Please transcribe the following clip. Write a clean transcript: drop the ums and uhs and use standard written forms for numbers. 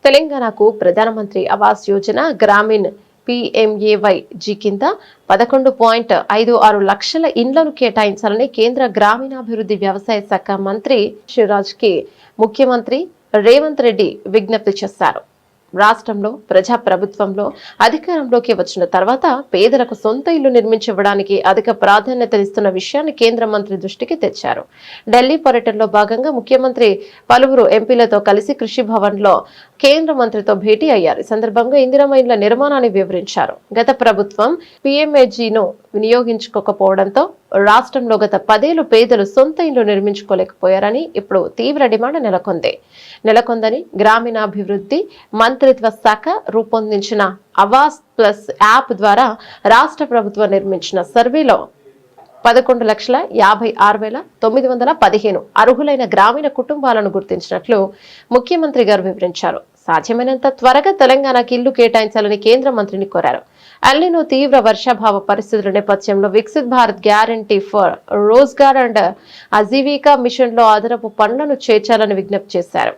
తెలంగాణకు ప్రధానమంత్రి ఆవాస్ యోజన గ్రామీణ్ PMAY-G కింద 11.56 లక్షల ఇండ్లను కేటాయించాలని కేంద్ర గ్రామీణాభివృద్ధి వ్యవసాయ శాఖ మంత్రి శివరాజ్ కి ముఖ్యమంత్రి రేవంత్ రెడ్డి విజ్ఞప్తి చేశారు. రాష్ట్రంలో ప్రజాప్రభుత్వంలో అధికారంలోకి వచ్చిన తర్వాత పేదలకు సొంత ఇల్లు నిర్మించివ్వడానికి అధిక ప్రాధాన్యతనిస్తున్న విషయాన్ని కేంద్ర మంత్రి దృష్టికి తెచ్చారు. ఢిల్లీ పర్యటనలో భాగంగా ముఖ్యమంత్రి పలువురు ఎంపీలతో కలిసి కృషి భవన్ లో కేంద్ర మంత్రితో భేటీ అయ్యారు. ఈ సందర్భంగా ఇందిరమ్మ ఇళ్ల నిర్మాణాన్ని వివరించారు. గత ప్రభుత్వం PMAY-Gను వినియోగించుకోకపోవడంతో రాష్ట్రంలో గత 10 ఏళ్లు పేదలు సొంత ఇల్లు నిర్మించుకోలేకపోయారని ఇప్పుడు తీవ్ర డిమాండ్ నెలకొందని గ్రామీణాభివృద్ధి మంత్రిత్వ శాఖ రూపొందించిన ఆవాస్ ప్లస్ యాప్ ద్వారా రాష్ట్ర ప్రభుత్వం నిర్మించిన సర్వేలో 11,56,915 అర్హులైన గ్రామీణ కుటుంబాలను గుర్తించినట్లు ముఖ్యమంత్రి గారు వివరించారు. సాధ్యమైనంత త్వరగా తెలంగాణకి ఇల్లు కేటాయించాలని కేంద్ర మంత్రిని కోరారు. ఎల్నినో తీవ్ర వర్షాభావ పరిస్థితుల నేపథ్యంలో Viksit Bharat guarantee for Rozgar and Ajeevika mission లో అదనపు పనులను చేర్చాలని విజ్ఞప్తి చేశారు.